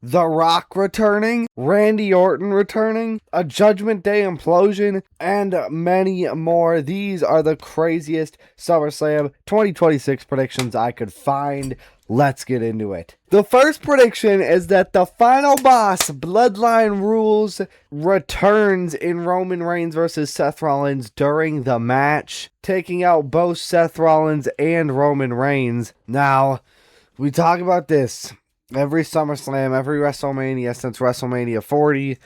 The Rock returning, Randy Orton returning, a Judgment Day implosion, and many more. These are the craziest SummerSlam 2026 predictions I could find. Let's get into it. The first prediction is that the final boss, Bloodline Rules, returns in Roman Reigns versus Seth Rollins during the match, taking out both Seth Rollins and Roman Reigns. Now, we talk about this every SummerSlam, every WrestleMania since WrestleMania 40.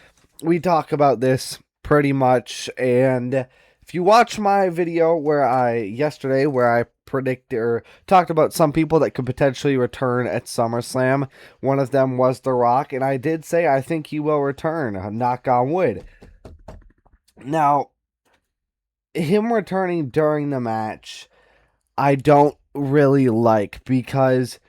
We talk about this pretty much, and if you watch my video yesterday where I predicted or talked about some people that could potentially return at SummerSlam, one of them was The Rock, and I did say I think he will return, knock on wood. Now, him returning during the match, I don't really like, because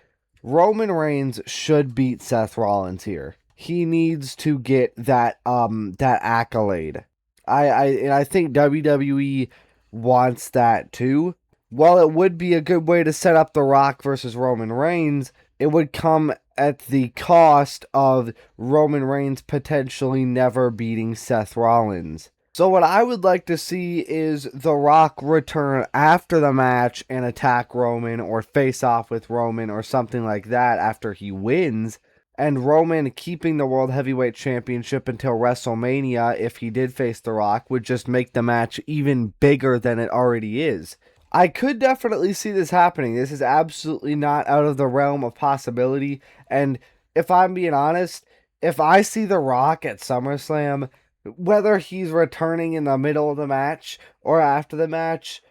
Roman Reigns should beat Seth Rollins here. He needs to get that accolade. I think WWE wants that too. While it would be a good way to set up The Rock versus Roman Reigns, it would come at the cost of Roman Reigns potentially never beating Seth Rollins. So what I would like to see is The Rock return after the match and attack Roman or face off with Roman or something like that after he wins, and Roman keeping the World Heavyweight Championship until WrestleMania if he did face The Rock would just make the match even bigger than it already is. I could definitely see this happening. This is absolutely not out of the realm of possibility, and if I'm being honest, if I see The Rock at SummerSlam, whether he's returning in the middle of the match or after the match,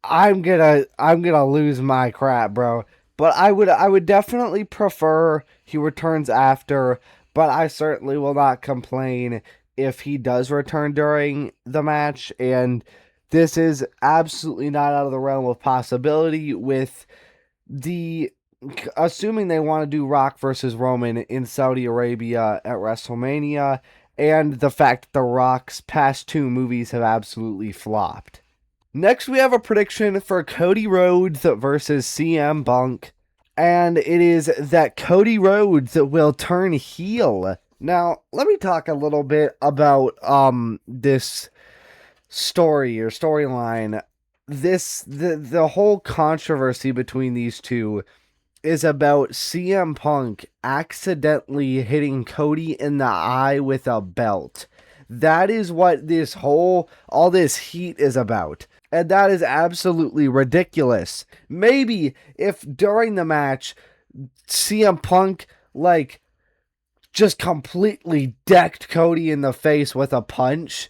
I'm gonna lose my crap, bro. But I would definitely prefer he returns after, but I certainly will not complain if he does return during the match, and this is absolutely not out of the realm of possibility with assuming they want to do Rock versus Roman in Saudi Arabia at WrestleMania, and the fact that The Rock's past two movies have absolutely flopped. Next, we have a prediction for Cody Rhodes versus CM Punk, and it is that Cody Rhodes will turn heel. Now, let me talk a little bit about this storyline. The whole controversy between these two is about CM Punk accidentally hitting Cody in the eye with a belt. That is what all this heat is about. And that is absolutely ridiculous. Maybe if during the match, CM Punk, just completely decked Cody in the face with a punch,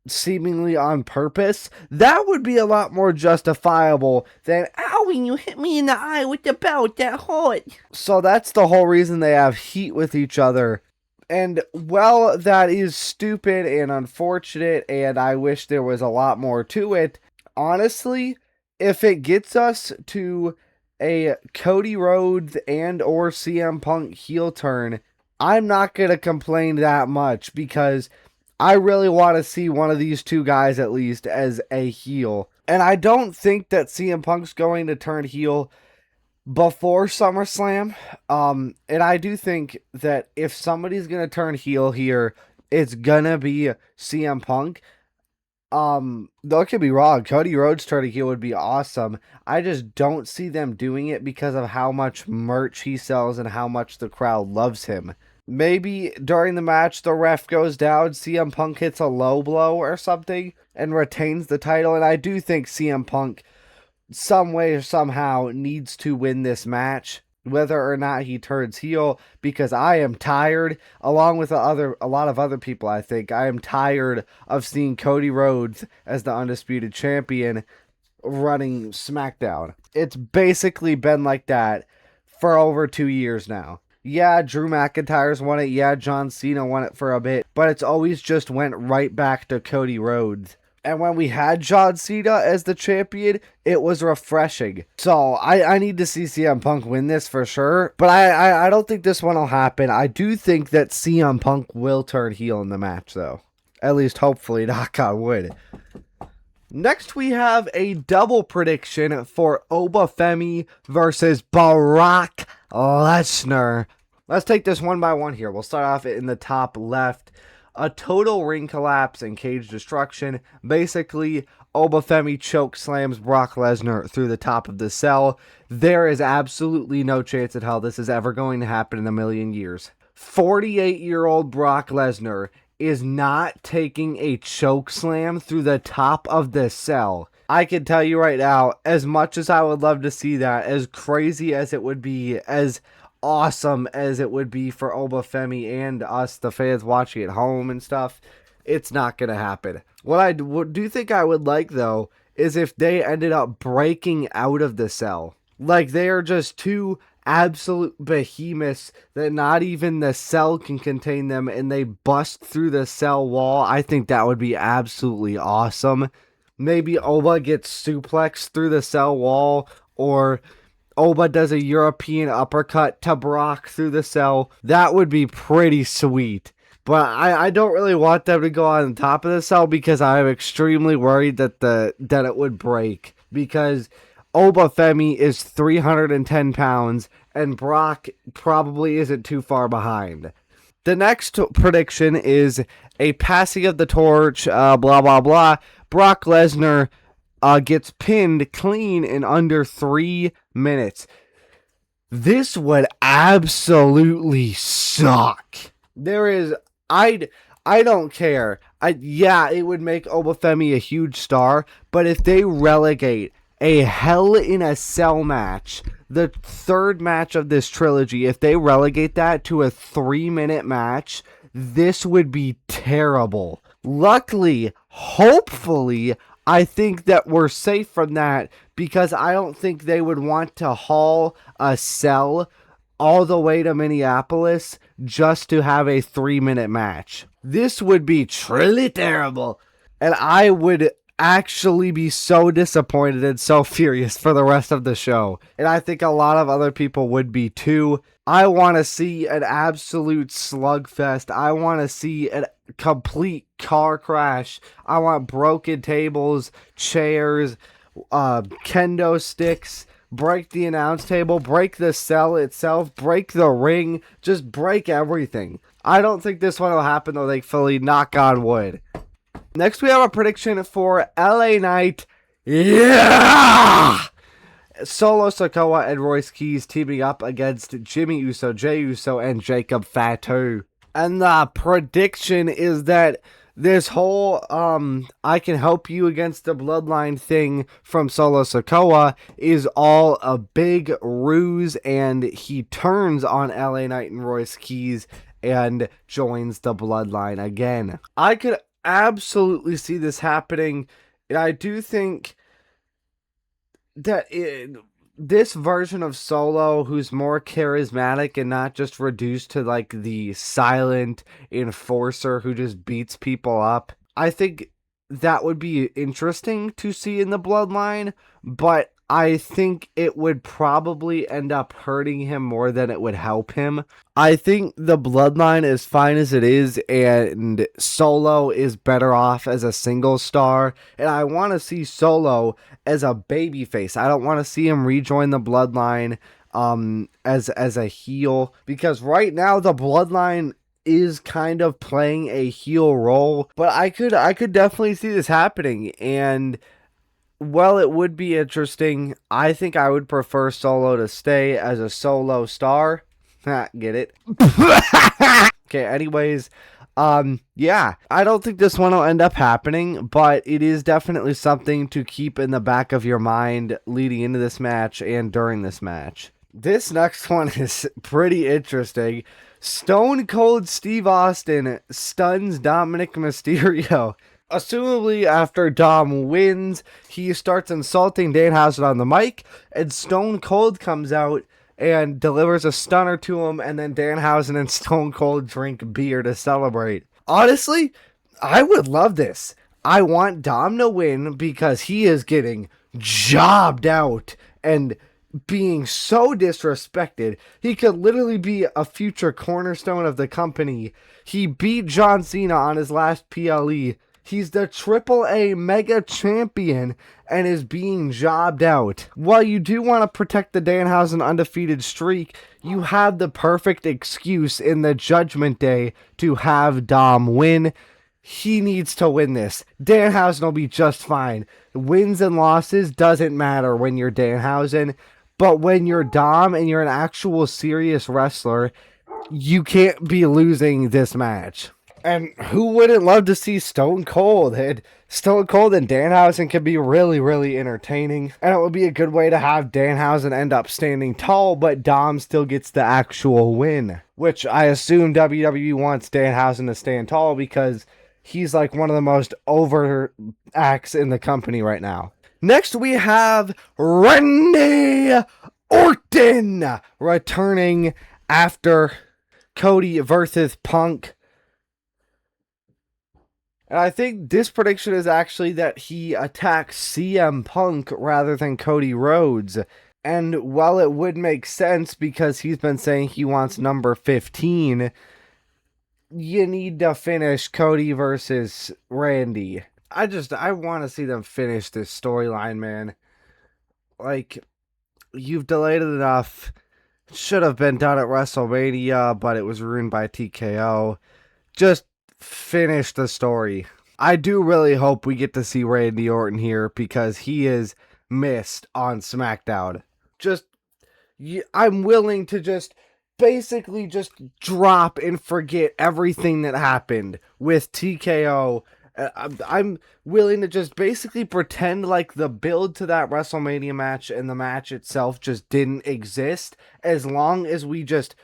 seemingly on purpose, that would be a lot more justifiable than, owie, you hit me in the eye with the belt, that hurt. So that's the whole reason they have heat with each other. And, well, that is stupid and unfortunate, and I wish there was a lot more to it. Honestly, if it gets us to a Cody Rhodes and or CM Punk heel turn, I'm not going to complain that much, because I really want to see one of these two guys at least as a heel. And I don't think that CM Punk's going to turn heel before SummerSlam. And I do think that if somebody's going to turn heel here, it's going to be CM Punk. Don't get me wrong, Cody Rhodes turning heel would be awesome. I just don't see them doing it because of how much merch he sells and how much the crowd loves him. Maybe during the match, the ref goes down, CM Punk hits a low blow or something, and retains the title. And I do think CM Punk, some way or somehow, needs to win this match, whether or not he turns heel, because I am tired, along with a lot of other people, I think. I am tired of seeing Cody Rhodes as the undisputed champion running SmackDown. It's basically been like that for over 2 years now. Yeah, Drew McIntyre's won it. Yeah, John Cena won it for a bit. But it's always just went right back to Cody Rhodes. And when we had John Cena as the champion, it was refreshing. So I need to see CM Punk win this for sure. But I don't think this one will happen. I do think that CM Punk will turn heel in the match, though. At least hopefully, knock on wood. Next, we have a double prediction for Obafemi versus Brock Lesnar. Let's take this one by one here. We'll start off in the top left. A total ring collapse and cage destruction. Basically, Obafemi choke slams Brock Lesnar through the top of the cell. There is absolutely no chance in hell this is ever going to happen in a million years. 48-year-old Brock Lesnar is not taking a choke slam through the top of the cell. I can tell you right now, as much as I would love to see that, as crazy as it would be, as awesome as it would be for Obafemi and us, the fans watching at home and stuff, it's not going to happen. What I do think I would like, though, is if they ended up breaking out of the cell. Like, they are just two absolute behemoths that not even the cell can contain them, and they bust through the cell wall. I think that would be absolutely awesome. Maybe Oba gets suplexed through the cell wall, or Oba does a European uppercut to Brock through the cell. That would be pretty sweet. But I don't really want them to go on top of the cell because I'm extremely worried that it would break. Because Obafemi is 310 pounds and Brock probably isn't too far behind. The next prediction is a passing of the torch, blah, blah, blah. Brock Lesnar gets pinned clean in under 3 minutes. This would absolutely suck. I don't care. It would make Obafemi a huge star, but if they relegate a Hell in a Cell match, the third match of this trilogy, if they relegate that to a 3-minute match, this would be terrible. Luckily, hopefully, I think that we're safe from that because I don't think they would want to haul a cell all the way to Minneapolis just to have a 3-minute match. This would be truly terrible. And I would actually be so disappointed and so furious for the rest of the show. And I think a lot of other people would be too. I want to see an absolute slugfest. I want to see a complete car crash. I want broken tables, chairs, kendo sticks, break the announce table, break the cell itself, break the ring, just break everything. I don't think this one will happen though, thankfully, knock on wood. Next we have a prediction for LA Knight. Yeah! Solo Sikoa and Royce Keys teaming up against Jimmy Uso, Jey Uso, and Jacob Fatu. And the prediction is that this whole I can help you against the bloodline thing from Solo Sikoa is all a big ruse, and he turns on LA Knight and Royce Keys and joins the bloodline again. I could absolutely see this happening, and I do think that this version of Solo, who's more charismatic and not just reduced to like the silent enforcer who just beats people up, I think that would be interesting to see in the bloodline, but I think it would probably end up hurting him more than it would help him. I think the bloodline is fine as it is, and Solo is better off as a single star, and I want to see Solo as a babyface. I don't want to see him rejoin the bloodline as a heel, because right now the bloodline is kind of playing a heel role, but I could definitely see this happening, and well, it would be interesting. I think I would prefer Solo to stay as a solo star. Get it? Okay, anyways, yeah, I don't think this one will end up happening, but it is definitely something to keep in the back of your mind leading into this match and during this match. This next one is pretty interesting. Stone Cold Steve Austin stuns Dominic Mysterio. Assumably, after Dom wins, he starts insulting Danhausen on the mic, and Stone Cold comes out and delivers a stunner to him, and then Danhausen and Stone Cold drink beer to celebrate. Honestly, I would love this. I want Dom to win because he is getting jobbed out and being so disrespected. He could literally be a future cornerstone of the company. He beat John Cena on his last PLE. He's the AAA Mega Champion and is being jobbed out. While you do want to protect the Danhausen undefeated streak, you have the perfect excuse in the Judgment Day to have Dom win. He needs to win this. Danhausen will be just fine. Wins and losses doesn't matter when you're Danhausen, but when you're Dom and you're an actual serious wrestler, you can't be losing this match. And who wouldn't love to see Stone Cold? Stone Cold and Danhausen can be really, really entertaining. And it would be a good way to have Danhausen end up standing tall, but Dom still gets the actual win. Which I assume WWE wants Danhausen to stand tall because he's like one of the most over acts in the company right now. Next we have Randy Orton returning after Cody versus Punk. And I think this prediction is actually that he attacks CM Punk rather than Cody Rhodes. And while it would make sense because he's been saying he wants number 15, you need to finish Cody versus Randy. I want to see them finish this storyline, man. Like, you've delayed it enough. Should have been done at WrestleMania, but it was ruined by TKO. Just finish the story. I do really hope we get to see Randy Orton here because he is missed on SmackDown. I'm willing to just basically just drop and forget everything that happened with TKO. I'm willing to just basically pretend like the build to that WrestleMania match and the match itself just didn't exist, as long as we just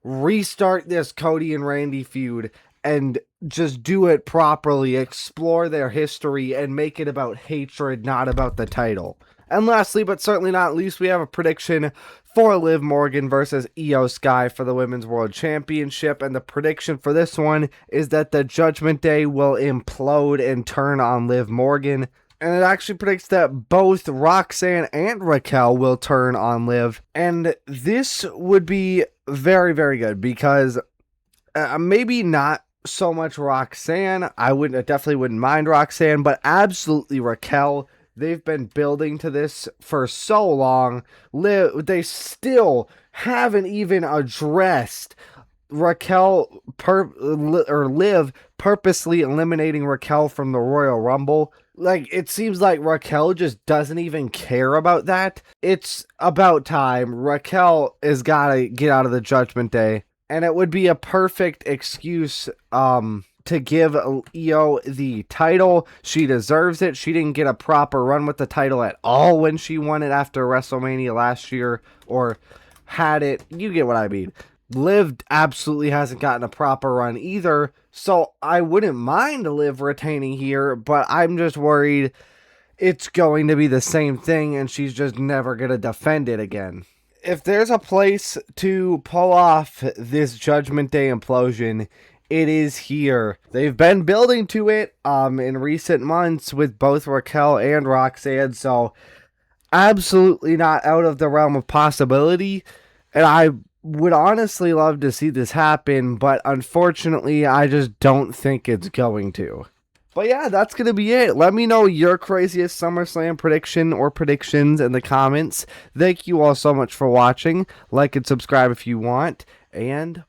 restart this Cody and Randy feud and just do it properly, explore their history, and make it about hatred, not about the title. And lastly, but certainly not least, we have a prediction for Liv Morgan versus Io Sky for the Women's World Championship. And the prediction for this one is that the Judgment Day will implode and turn on Liv Morgan. And it actually predicts that both Roxanne and Raquel will turn on Liv. And this would be very, very good because maybe not so much Roxanne. I definitely wouldn't mind Roxanne, but absolutely Raquel. They've been building to this for so long. They still haven't even addressed Liv purposely eliminating Raquel from the Royal Rumble. Like, it seems like Raquel just doesn't even care about that. It's about time. Raquel has got to get out of the Judgment Day. And it would be a perfect excuse to give Io the title. She deserves it. She didn't get a proper run with the title at all when she won it after WrestleMania last year, or had it. You get what I mean. Liv absolutely hasn't gotten a proper run either, so I wouldn't mind Liv retaining here, but I'm just worried it's going to be the same thing and she's just never going to defend it again. If there's a place to pull off this Judgment Day implosion, it is here. They've been building to it in recent months with both Raquel and Roxanne, so absolutely not out of the realm of possibility. And I would honestly love to see this happen, but unfortunately, I just don't think it's going to. But yeah, that's going to be it. Let me know your craziest SummerSlam prediction or predictions in the comments. Thank you all so much for watching. Like and subscribe if you want, and